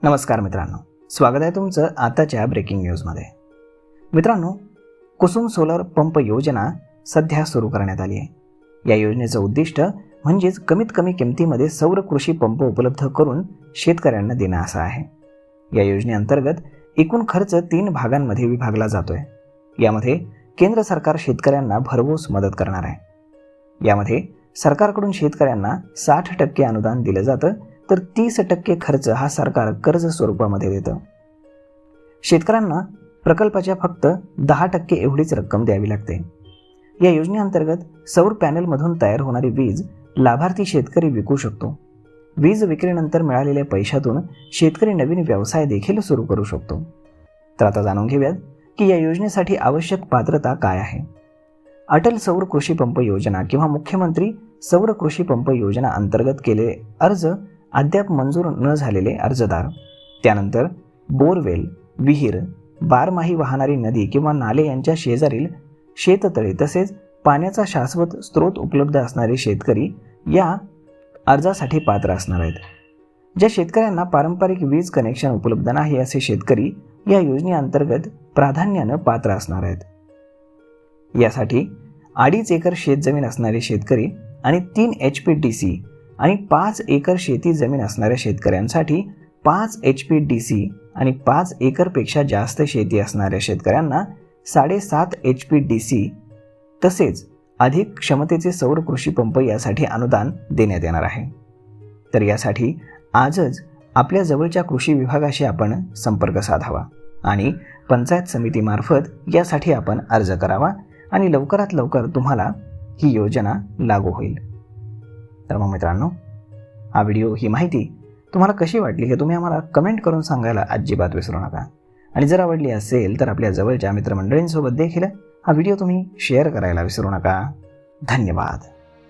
नमस्कार मित्रांनो, स्वागत आहे तुमचं आताच्या ब्रेकिंग न्यूजमध्ये। मित्रांनो, कुसुम सोलर पंप योजना सध्या सुरू करण्यात आली आहे। या योजनेचं उद्दिष्ट म्हणजेच कमीत कमी किमतीमध्ये सौर कृषी पंप उपलब्ध करून शेतकऱ्यांना देणं असं आहे। या योजनेअंतर्गत एकूण खर्च 3 भागांमध्ये विभागला जातोय। यामध्ये केंद्र सरकार शेतकऱ्यांना भरघोस मदत करणार आहे। यामध्ये सरकारकडून शेतकऱ्यांना 60% अनुदान दिलं जातं, तर 30% खर्च हा सरकार कर्ज स्वरूपामध्ये देतं। शेतकऱ्यांना प्रकल्पाच्या फक्त 10% एवढीच रक्कम द्यावी लागते। या योजनेअंतर्गत सौर पॅनलमधून तयार होणारी वीज लाभार्थी शेतकरी विकू शकतो। वीज विक्रीनंतर मिळालेल्या पैशातून शेतकरी नवीन व्यवसाय देखील सुरू करू शकतो। तर आता जाणून घेऊयात की या योजनेसाठी आवश्यक पात्रता काय आहे। अटल सौर कृषी पंप योजना किंवा मुख्यमंत्री सौर कृषी पंप योजना अंतर्गत केलेले अर्ज अद्याप मंजूर न झालेले अर्जदार, त्यानंतर बोरवेल, विहीर, बारमाही वाहणारी नदी किंवा नाले यांच्या शेजारील शेततळे तसेच पाण्याचा शाश्वत स्रोत उपलब्ध असणारे शेतकरी या अर्जासाठी पात्र असणार आहेत। ज्या शेतकऱ्यांना पारंपरिक वीज कनेक्शन उपलब्ध नाही असे शेतकरी या योजनेअंतर्गत प्राधान्याने पात्र असणार आहेत। यासाठी 2.5 एकर शेतजमीन असणारे शेतकरी आणि 3 HPDC आणि 5 एकर शेती जमीन असणाऱ्या शेतकऱ्यांसाठी 5 HPDC आणि 5 एकरपेक्षा जास्त शेती असणाऱ्या शेतकऱ्यांना 7.5 HPDC तसेच अधिक क्षमतेचे सौर कृषी पंप यासाठी अनुदान देण्यात येणार आहे। तर यासाठी आजच आपल्या जवळच्या कृषी विभागाशी आपण संपर्क साधावा आणि पंचायत समितीमार्फत यासाठी आपण अर्ज करावा आणि लवकरात लवकर तुम्हाला ही योजना लागू होईल। तर मग मित्रांनो, हा व्हिडिओ, ही माहिती तुम्हाला कशी वाटली हे तुम्ही आम्हाला कमेंट करून सांगायला अजिबात विसरू नका। आणि जर आवडली असेल तर आपल्या जवळच्या मित्रमंडळींसोबत देखील हा व्हिडिओ तुम्ही शेअर करायला विसरू नका। धन्यवाद।